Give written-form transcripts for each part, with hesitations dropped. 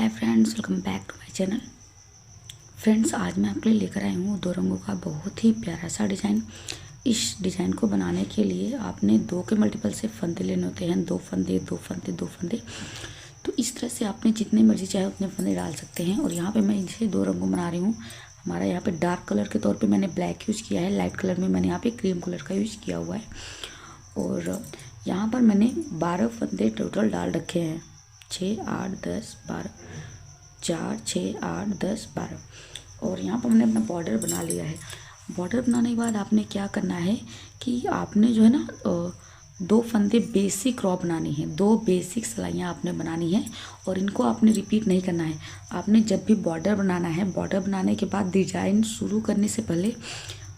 Hi friends, welcome back to my channel. Friends, आज मैं आपके लिए लेकर आई हूँ दो रंगों का बहुत ही प्यारा सा डिज़ाइन। इस डिज़ाइन को बनाने के लिए आपने दो के मल्टीपल से फंदे लेने होते हैं। दो फंदे, दो फंदे, दो फंदे। तो इस तरह से आपने जितने मर्जी चाहे उतने फंदे डाल सकते हैं। और यहाँ पे मैं इनसे दो रंगों बना रही हूँ। हमारा यहाँ पे डार्क कलर के तौर पे मैंने ब्लैक यूज़ किया है, लाइट कलर में मैंने यहाँ पे क्रीम कलर का यूज़ किया हुआ है। और यहाँ पर मैंने 12 फंदे टोटल डाल रखे हैं। 6, 8, 10, 12, 4, 6, 8, 10, 12। और यहाँ पर मैंने अपना बॉर्डर बना लिया है। बॉर्डर बनाने के बाद आपने क्या करना है कि आपने जो है ना दो फंदे बेसिक रॉ बनानी है। दो बेसिक सिलाइयाँ आपने बनानी है और इनको आपने रिपीट नहीं करना है। आपने जब भी बॉर्डर बनाना है, बॉर्डर बनाने के बाद डिजाइन शुरू करने से पहले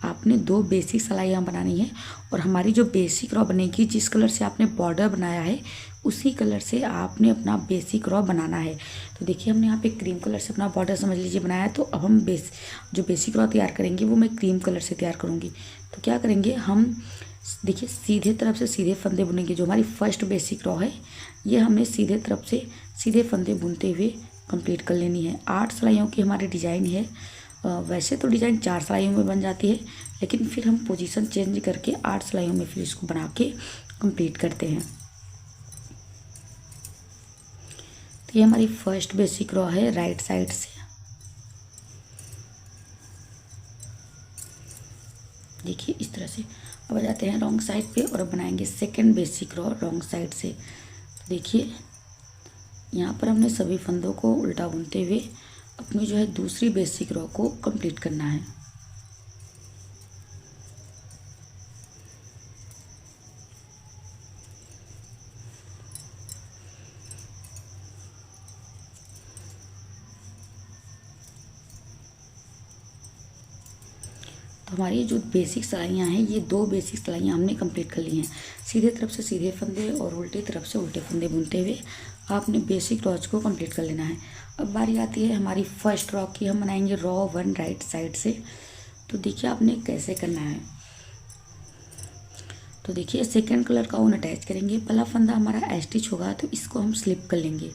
आपने दो बेसिक सिलाइयाँ बनानी है। और हमारी जो बेसिक रॉ बनेगी, जिस कलर से आपने बॉर्डर बनाया है उसी कलर से आपने अपना बेसिक रॉ बनाना है। तो देखिए, हमने यहाँ पे क्रीम कलर से अपना बॉर्डर समझ लीजिए बनाया है। तो अब हम जो बेसिक रॉ तैयार करेंगे वो मैं क्रीम कलर से तैयार करूँगी। तो क्या करेंगे हम, देखिए सीधे तरफ से सीधे फंदे बुनेंगे। जो हमारी फर्स्ट बेसिक रॉ है ये हमें सीधे तरफ से सीधे फंदे बुनते हुए कंप्लीट कर लेनी है। 8 सिलाइयों की हमारी डिज़ाइन है। वैसे तो डिज़ाइन 4 सिलाइयों में बन जाती है, लेकिन फिर हम पोजीशन चेंज करके 8 सिलाइयों में फिर इसको बना के कंप्लीट करते हैं। तो ये हमारी फर्स्ट बेसिक रॉ है राइट साइड से। देखिए इस तरह से। अब आ जाते हैं रॉन्ग साइड पे और अब बनाएंगे second basic raw wrong side से। तो देखिए यहाँ पर हमने सभी फंदों को उल्टा बुनते हुए अपनी जो है दूसरी बेसिक रॉ को कंप्लीट करना है। तो हमारी जो बेसिक सिलाइयाँ हैं, ये दो बेसिक सिलाइयाँ हमने कंप्लीट कर ली हैं। सीधे तरफ से सीधे फंदे और उल्टी तरफ से उल्टे फंदे बुनते हुए आपने बेसिक रॉज को कंप्लीट कर लेना है। अब बारी आती है हमारी फर्स्ट रॉ की। हम बनाएंगे रॉ 1 राइट साइड से। तो देखिए आपने कैसे करना है। तो देखिए सेकेंड कलर का ऊन अटैच करेंगे। पहला फंदा हमारा स्टिच होगा तो इसको हम स्लिप कर लेंगे।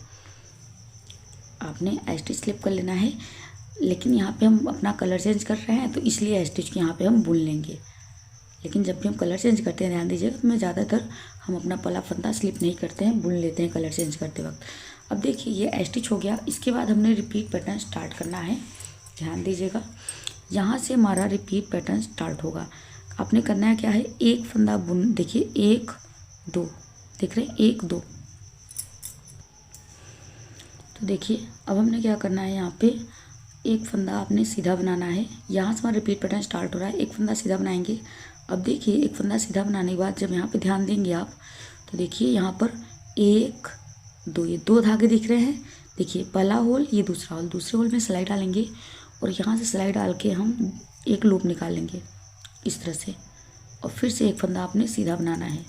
आपने स्टिच स्लिप कर लेना है, लेकिन यहाँ पे हम अपना कलर चेंज कर रहे हैं तो इसलिए स्टिच को यहाँ पे हम बुन लेंगे। लेकिन जब भी हम कलर चेंज करते हैं, ध्यान दीजिएगा, तो मैं ज़्यादातर हम अपना पहला फंदा स्लिप नहीं करते हैं, बुन लेते हैं कलर चेंज करते वक्त। अब देखिए ये स्टिच हो गया। इसके बाद हमने रिपीट पैटर्न स्टार्ट करना है। ध्यान दीजिएगा, यहाँ से हमारा रिपीट पैटर्न स्टार्ट होगा। आपने करना है क्या है, एक फंदा बुन, देखिए 1 2, देख रहे हैं 1 2। तो देखिए अब हमने क्या करना है, यहाँ पे एक फंदा आपने सीधा बनाना है। यहाँ से हमारा रिपीट पैटर्न स्टार्ट हो रहा है। एक फंदा सीधा बनाएंगे। अब देखिए एक फंदा सीधा बनाने के बाद जब यहाँ पे ध्यान देंगे आप, तो देखिए यहाँ पर 1 2, ये 2 धागे दिख रहे हैं। देखिए पहला होल, ये दूसरा होल। दूसरे होल में सिलाई डालेंगे और यहाँ से सिलाई डाल के हम एक लूप निकालेंगे इस तरह से। और फिर से एक फंदा आपने सीधा बनाना है।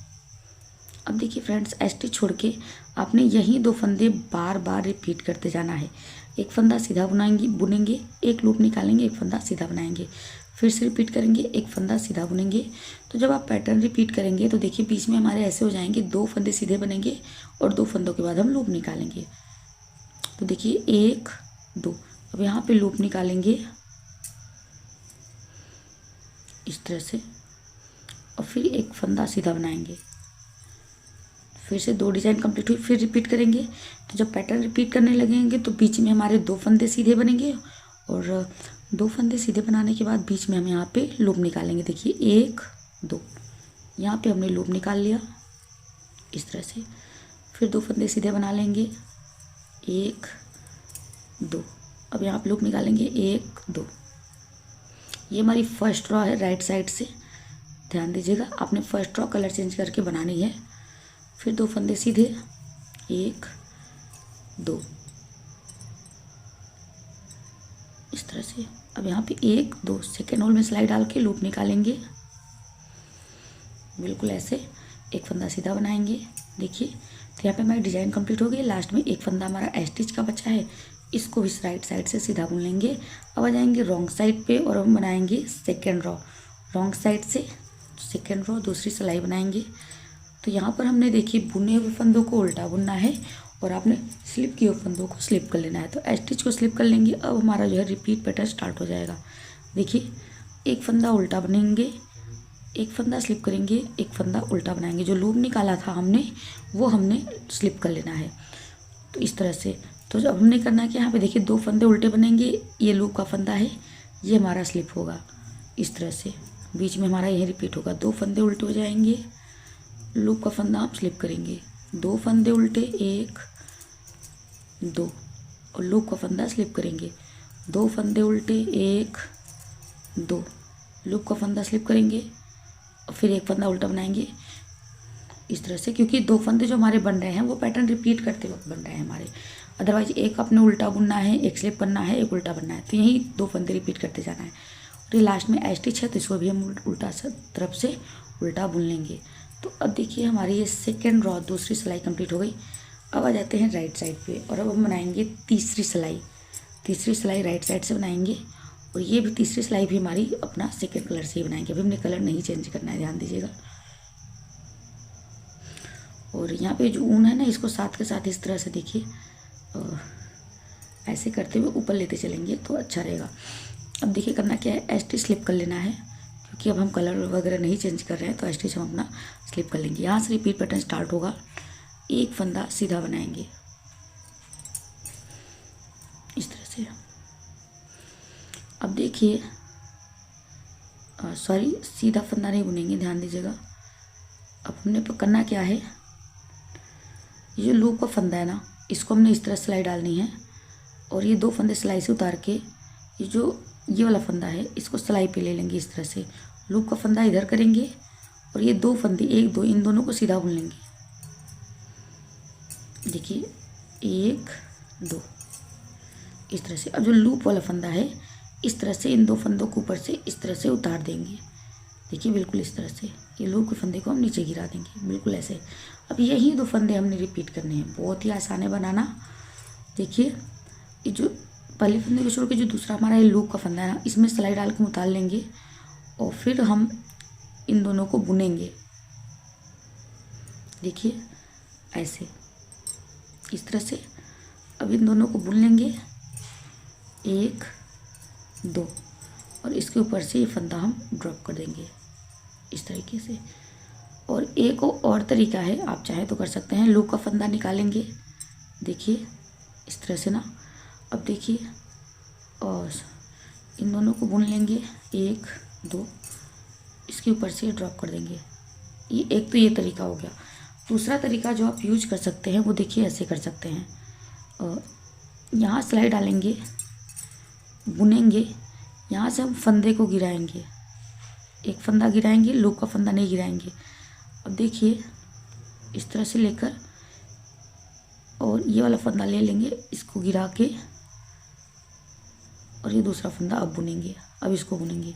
अब देखिए फ्रेंड्स, स्टिच छोड़ के आपने यही 2 फंदे बार बार रिपीट करते जाना है। एक फंदा सीधा बुनेंगे, एक लूप निकालेंगे, एक फंदा सीधा बनाएंगे, फिर से रिपीट करेंगे, एक फंदा सीधा बुनेंगे। तो जब आप पैटर्न रिपीट करेंगे तो देखिए बीच में हमारे ऐसे हो जाएंगे, 2 फंदे सीधे बनेंगे और 2 फंदों के बाद हम लूप निकालेंगे। तो देखिए 1 2, अब यहाँ पे लूप निकालेंगे इस तरह से और फिर एक फंदा सीधा बनाएंगे। फिर से 2 डिज़ाइन कंप्लीट हुई, फिर रिपीट करेंगे। तो जब पैटर्न रिपीट करने लगेंगे तो बीच में हमारे 2 फंदे सीधे बनेंगे और 2 फंदे सीधे बनाने के बाद बीच में हम यहाँ पे लूप निकालेंगे। देखिए 1 2, यहाँ पे हमने लूप निकाल लिया इस तरह से। फिर 2 फंदे सीधे बना लेंगे, 1 2, अब यहाँ पे लूप निकालेंगे 1 2। ये हमारी फर्स्ट रॉ है राइट साइड से। ध्यान दीजिएगा, आपने फर्स्ट रॉ कलर चेंज करके बनानी है। फिर 2 फंदे सीधे, 1 2 इस तरह से। अब यहाँ पे 1 2 सेकेंड होल में सिलाई डाल के लूप निकालेंगे बिल्कुल ऐसे। एक फंदा सीधा बनाएंगे। देखिए तो यहाँ पे हमारी डिज़ाइन कंप्लीट हो गई। लास्ट में एक फंदा हमारा स्टिच का बचा है, इसको भी राइट साइड से सीधा बुन लेंगे। अब आ जाएंगे रॉन्ग साइड पे और हम बनाएंगे सेकेंड रॉ। रॉन्ग साइड से सेकेंड रॉ दूसरी सिलाई बनाएंगे। तो यहाँ पर हमने देखिए बुने हुए फंदों को उल्टा बुनना है और आपने स्लिप किए हुए फंदों को स्लिप कर लेना है। तो स्टिच को स्लिप कर लेंगे। अब हमारा जो है रिपीट पैटर्न स्टार्ट हो जाएगा। देखिए, एक फंदा उल्टा बनेंगे, एक फंदा स्लिप करेंगे, एक फंदा उल्टा बनाएंगे। जो लूप निकाला था हमने वो हमने स्लिप कर लेना है। तो इस तरह से, तो अब हमने करना है कि यहाँ पे देखिए 2 फंदे उल्टे बनेंगे, ये लूप का फंदा है, ये हमारा स्लिप होगा। इस तरह से बीच में हमारा यही रिपीट होगा। 2 फंदे उल्टे हो जाएंगे, लूप का फंदा आप स्लिप करेंगे, 2 फंदे उल्टे, 1 2, और लूप का फंदा स्लिप करेंगे, 2 फंदे उल्टे, 1 2, लूप का फंदा स्लिप करेंगे और फिर एक फंदा उल्टा बनाएंगे। इस तरह से, क्योंकि 2 फंदे जो हमारे बन रहे हैं वो पैटर्न रिपीट करते वक्त बन रहे हैं हमारे। अदरवाइज एक आपने उल्टा बुनना है, एक स्लिप करना है, एक उल्टा बनना है, तो यही 2 फंदे रिपीट करते जाना है। और ये लास्ट में स्टिच है तो इसको भी हम उल्टा तरफ से उल्टा बुन लेंगे। तो अब देखिए हमारी ये सेकेंड रॉ, दूसरी सिलाई कंप्लीट हो गई। अब आ जाते हैं राइट साइड पे और अब हम बनाएंगे तीसरी सिलाई। तीसरी सिलाई राइट साइड से बनाएंगे और ये भी तीसरी सिलाई भी हमारी अपना सेकेंड कलर से ही बनाएंगे। अभी हमने कलर नहीं चेंज करना है, ध्यान दीजिएगा। और यहाँ पे जो ऊन है ना, इसको साथ के साथ इस तरह से देखिए ऐसे करते हुए ऊपर लेते चलेंगे तो अच्छा रहेगा। अब देखिए करना क्या है, स्टिच स्लिप कर लेना है, क्योंकि अब हम कलर वगैरह नहीं चेंज कर रहे हैं तो स्टिच हम अपना स्लिप कर लेंगे। यहाँ से रिपीट पैटर्न स्टार्ट होगा। एक फंदा सीधा बनाएंगे इस तरह से। अब देखिए सॉरी, सीधा फंदा नहीं बुनेंगे, ध्यान दीजिएगा। अब हमने करना क्या है, ये जो लूप का फंदा है ना, इसको हमने इस तरह सिलाई डालनी है और ये 2 फंदे सिलाई से उतार के ये वाला फंदा है इसको सिलाई पे ले लेंगे इस तरह से। लूप का फंदा इधर करेंगे और ये 2 फंदे 1 2 इन दोनों को सीधा बुन लेंगे। देखिए 1 2 इस तरह से। अब जो लूप वाला फंदा है इस तरह से इन 2 फंदों को ऊपर से इस तरह से उतार देंगे। देखिए बिल्कुल इस तरह से, ये लूप के फंदे को हम नीचे गिरा देंगे, बिल्कुल ऐसे। अब यही 2 फंदे हमने रिपीट करने हैं, बहुत ही आसान है बनाना। देखिए ये जो पहले फंदे को छोड़ के जो दूसरा हमारा ये लूप का फंदा है ना, इसमें सिलाई डाल के उतार लेंगे और फिर हम इन दोनों को बुनेंगे। देखिए ऐसे, इस तरह से। अब इन दोनों को बुन लेंगे 1 2 और इसके ऊपर से ये फंदा हम ड्रॉप कर देंगे इस तरीके से। और एक और तरीका है, आप चाहे तो कर सकते हैं, लूप का फंदा निकालेंगे, देखिए इस तरह से ना। अब देखिए और इन दोनों को बुन लेंगे 1 2, इसके ऊपर से ड्रॉप कर देंगे। ये एक तो ये तरीका हो गया। दूसरा तरीका जो आप यूज कर सकते हैं वो देखिए ऐसे कर सकते हैं, और यहाँ सिलाई डालेंगे, बुनेंगे, यहाँ से हम फंदे को गिराएंगे, एक फंदा गिराएंगे, लूप का फंदा नहीं गिराएंगे। अब देखिए इस तरह से लेकर और ये वाला फंदा ले लेंगे, इसको गिरा के, और ये दूसरा फंदा अब बुनेंगे। अब इसको बुनेंगे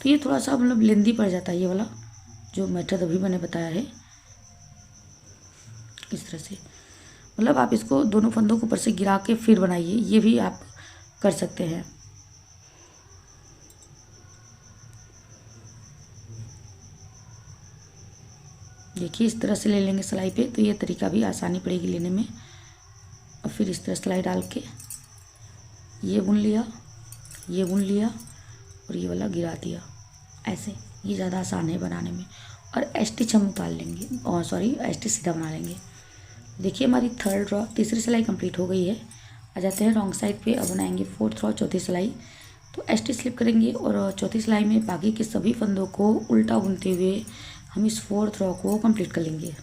तो ये थोड़ा सा मतलब लेंदी पड़ जाता है, ये वाला जो मेथड अभी मैंने बताया है इस तरह से। मतलब आप इसको दोनों फंदों को ऊपर से गिरा के फिर बनाइए, ये भी आप कर सकते हैं। देखिए इस तरह से ले लेंगे सिलाई पे, तो ये तरीका भी आसानी पड़ेगी लेने में। और फिर इस तरह सिलाई डाल के ये बुन लिया, ये बुन लिया और ये वाला गिरा दिया ऐसे। ये ज़्यादा आसान है बनाने में। और स्टिच हम उतार लेंगे, और सॉरी स्टिच सीधा बना लेंगे। देखिए हमारी थर्ड रॉ, तीसरी सिलाई कंप्लीट हो गई है। आ जाते हैं रॉन्ग साइड पे। अब बनाएंगे फोर्थ रॉ, चौथी सिलाई। तो स्टिच स्लिप करेंगे और चौथी सिलाई में बाकी के सभी फंदों को उल्टा बुनते हुए हम इस फोर्थ रॉ को कंप्लीट कर लेंगे।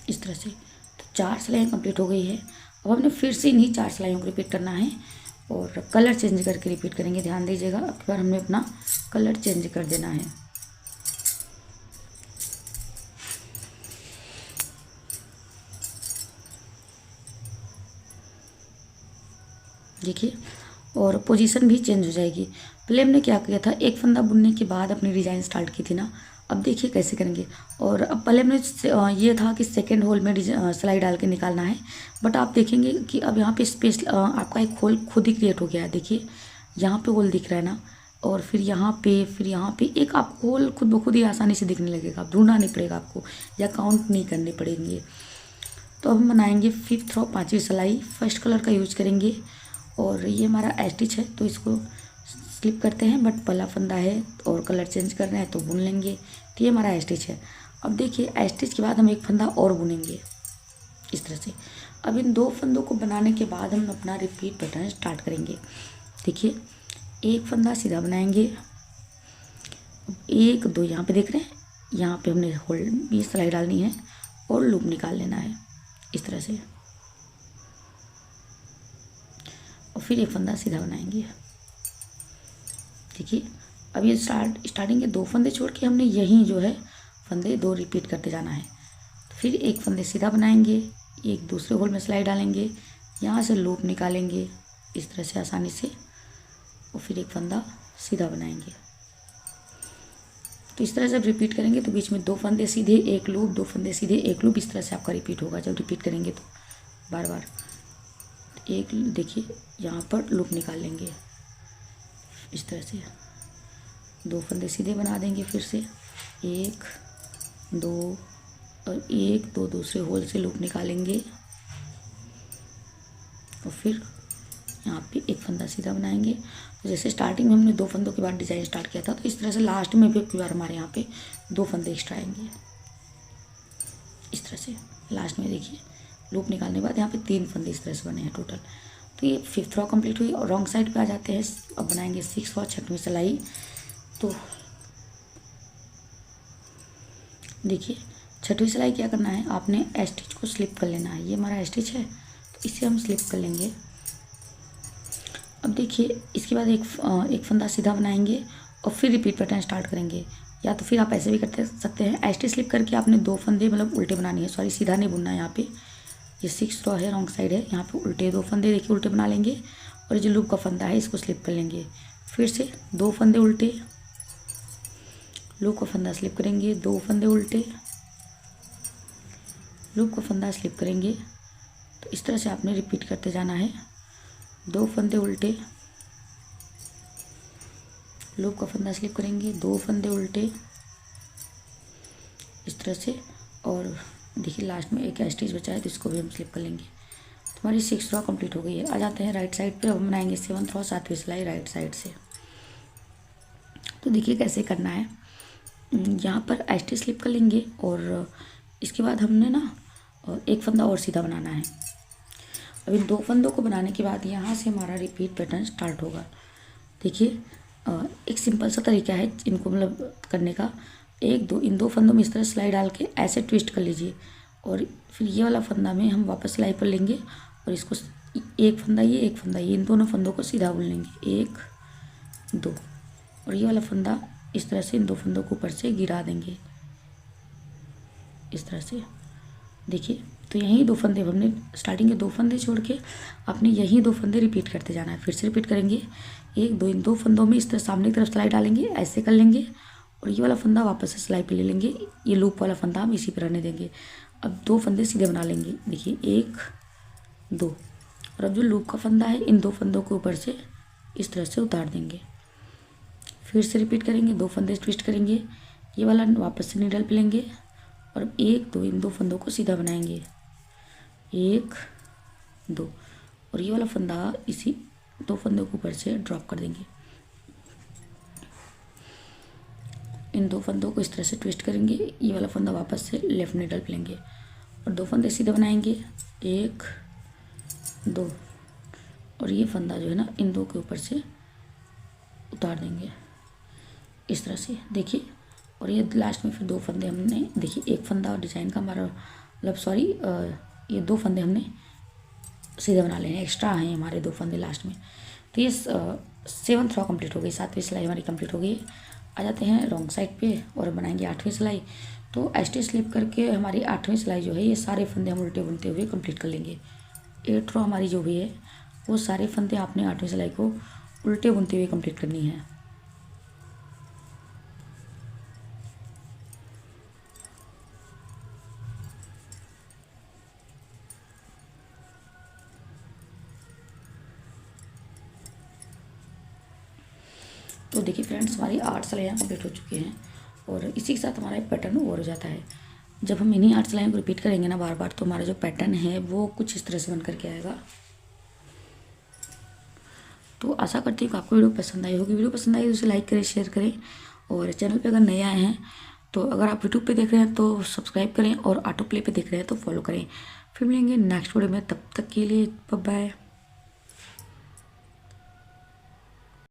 इस तरह से तो 4 सिलाइयाँ कंप्लीट हो गई है। अब हमने फिर से इन्हीं 4 सिलाइयों को रिपीट करना है और कलर चेंज करके रिपीट करेंगे। ध्यान दीजिएगा, अब की बार हमने अपना कलर चेंज कर देना है। देखिए और पोजीशन भी चेंज हो जाएगी। पहले हमने क्या किया था, एक फंदा बुनने के बाद अपनी डिज़ाइन स्टार्ट की थी ना, अब देखिए कैसे करेंगे। और अब पहले हमने ये था कि सेकेंड होल में सिलाई डाल के निकालना है, बट आप देखेंगे कि अब यहाँ पे स्पेस आपका एक होल खुद ही क्रिएट हो गया है। देखिए यहाँ पे होल दिख रहा है ना, और फिर यहाँ पे, फिर यहाँ पे एक आपको होल खुद ब खुद ही आसानी से दिखने लगेगा। ढूंढना नहीं पड़ेगा आपको, या काउंट नहीं करने पड़ेंगे। तो अब हम बनाएंगे 5th रो 5वीं सिलाई। फर्स्ट कलर का यूज करेंगे, और ये हमारा स्टिच है तो इसको स्लिप करते हैं, बट पहला फंदा है और कलर चेंज करना है तो बुन लेंगे। तो ये हमारा स्टिच है। अब देखिए स्टिच के बाद हम एक फंदा और बुनेंगे इस तरह से। अब इन 2 फंदों को बनाने के बाद हम अपना रिपीट पैटर्न स्टार्ट करेंगे। देखिए एक फंदा सीधा बनाएंगे, 1 2 यहाँ पे देख रहे हैं, यहाँ पे हमने होल्ड भी सिलाई डालनी है और लूप निकाल लेना है इस तरह से, और फिर एक फंदा सीधा बनाएंगे। देखिए अब ये स्टार्टिंग के 2 फंदे छोड़ के हमने यहीं जो है फंदे 2 रिपीट करते जाना है। फिर एक फंदे सीधा बनाएंगे, एक दूसरे होल में सिलाई डालेंगे, यहाँ से लूप निकालेंगे इस तरह से आसानी से, और फिर एक फंदा सीधा बनाएंगे। तो इस तरह से जब रिपीट करेंगे तो बीच में 2 फंदे सीधे, एक लूप, 2 फंदे सीधे, एक लूप, इस तरह से आपका रिपीट होगा जब रिपीट करेंगे तो बार बार। एक देखिए यहाँ पर लूप निकाल लेंगे इस तरह से, 2 फंदे सीधे बना देंगे, फिर से 1 2 और 1 2 दूसरे होल से लूप निकालेंगे, और फिर यहाँ पे एक फंदा सीधा बनाएंगे। तो जैसे स्टार्टिंग में हमने 2 फंदों के बाद डिज़ाइन स्टार्ट किया था, तो इस तरह से लास्ट में भी एक बार हमारे यहाँ पे 2 फंदे एक्स्ट्रा आएंगे इस तरह से। लास्ट में देखिए लूप निकालने के बाद यहाँ पे 3 फंदे इस तरह से बने हैं टोटल। तो ये 5th रो कंप्लीट हुई, और रॉन्ग साइड पे आ जाते हैं। अब बनाएंगे 6th रो 6वीं सिलाई। तो देखिए 6वीं सिलाई क्या करना है, आपने स्टिच को स्लिप कर लेना है। ये हमारा स्टिच है तो इसे हम स्लिप कर लेंगे। अब देखिए इसके बाद एक फंदा सीधा बनाएंगे और फिर रिपीट पैटर्न स्टार्ट करेंगे, या तो फिर आप ऐसे भी करते सकते हैं। स्टिच स्लिप करके आपने 2 फंदे मतलब उल्टे बनानी है, सॉरी सीधा नहीं बुनना है। यहाँ पे ये 6th रो है, रॉन्ग साइड है, यहाँ पे उल्टे 2 फंदे देखिए उल्टे बना लेंगे, और जो लूप का फंदा है इसको स्लिप कर लेंगे। फिर से 2 फंदे उल्टे, लूप का फंदा स्लिप करेंगे, 2 फंदे उल्टे, लूप का फंदा स्लिप करेंगे। तो इस तरह से आपने रिपीट करते जाना है। 2 फंदे उल्टे, लूप का फंदा स्लिप करेंगे, 2 फंदे उल्टे इस तरह से, और देखिए लास्ट में एक स्टिच बचा है तो इसको भी हम स्लिप कर लेंगे। तो हमारी 6th रो कंप्लीट हो गई है। आ जाते हैं राइट साइड पे। अब हम बनाएंगे 7th रो 7वीं सिलाई राइट साइड से। तो देखिए कैसे करना है, यहाँ पर स्टिच स्लिप कर लेंगे, और इसके बाद हमने ना एक फंदा और सीधा बनाना है। अब इन 2 फंदों को बनाने के बाद यहाँ से हमारा रिपीट पैटर्न स्टार्ट होगा। देखिए एक सिंपल सा तरीका है इनको मतलब करने का। 1 2 इन 2 फंदों में इस तरह सिलाई डाल के ऐसे ट्विस्ट कर लीजिए, और फिर ये वाला फंदा में हम वापस सिलाई पर लेंगे, और इसको एक फंदा ये, एक फंदा ये, इन दोनों फंदों को सीधा बुन लेंगे, 1 2, और ये वाला फंदा इस तरह से इन 2 फंदों को ऊपर से गिरा देंगे इस तरह से। देखिए तो यहीं 2 फंदे हमने स्टार्टिंग के 2 फंदे छोड़ के आपने यहीं 2 फंदे रिपीट करते जाना है। फिर से रिपीट करेंगे, 1 2, इन 2 फंदों में इस तरह सामने की तरफ सिलाई डालेंगे, ऐसे कर लेंगे, और ये वाला फंदा वापस से सिलाई पे ले लेंगे। ये लूप वाला फंदा हम इसी पर रहने देंगे। अब 2 फंदे सीधे बना लेंगे, देखिए 1 2, और अब जो लूप का फंदा है इन 2 फंदों को ऊपर से इस तरह से उतार देंगे। फिर से रिपीट करेंगे, 2 फंदे ट्विस्ट करेंगे, ये वाला वापस से नीडल पे लेंगे, और 1 2 इन 2 फंदों को सीधा बनाएंगे, 1 2, और ये वाला फंदा इसी 2 फंदों के ऊपर से ड्रॉप कर देंगे। इन 2 फंदों को इस तरह से ट्विस्ट करेंगे, ये वाला फंदा वापस से लेफ्ट नीडल पे लेंगे, और 2 फंदे सीधे बनाएंगे, 1 2, और ये फंदा जो है ना इन 2 के ऊपर से उतार देंगे इस तरह से। देखिए, और ये लास्ट में फिर 2 फंदे हमने, देखिए एक फंदा डिजाइन का हमारा मतलब सॉरी ये 2 फंदे हमने सीधे बना लेने, एक्स्ट्रा हैं हमारे 2 फंदे लास्ट में। तो ये 7th रो कंप्लीट हो गई, 7वीं सिलाई हमारी कंप्लीट हो गई। आ जाते हैं रॉन्ग साइड पे और बनाएंगे 8वीं सिलाई। तो स्टिच स्लिप करके हमारी 8वीं सिलाई जो है ये सारे फंदे हम उल्टे बुनते हुए कंप्लीट कर लेंगे। 8 रो हमारी जो भी है वो सारे फंदे आपने 8वीं सिलाई को उल्टे बुनते हुए कंप्लीट करनी है। तो देखिए फ्रेंड्स, हमारी 8 सिलाइयाँ कंप्लीट हो चुकी हैं और इसी के साथ हमारा एक पैटर्न और हो जाता है। जब हम इन्हीं 8 सिलाइयों को रिपीट करेंगे ना बार बार, तो हमारा जो पैटर्न है वो कुछ इस तरह से बन करके आएगा। तो आशा करती हूँ कि आपको वीडियो पसंद आई होगी। वीडियो पसंद आई तो उसे लाइक करें, शेयर करें, और चैनल पे अगर नए आए हैं तो अगर आप यूट्यूब पे देख रहे हैं तो सब्सक्राइब करें, और ऑटो प्ले पे देख रहे हैं तो फॉलो करें। फिर मिलेंगे नेक्स्ट वीडियो में, तब तक के लिए बाय बाय।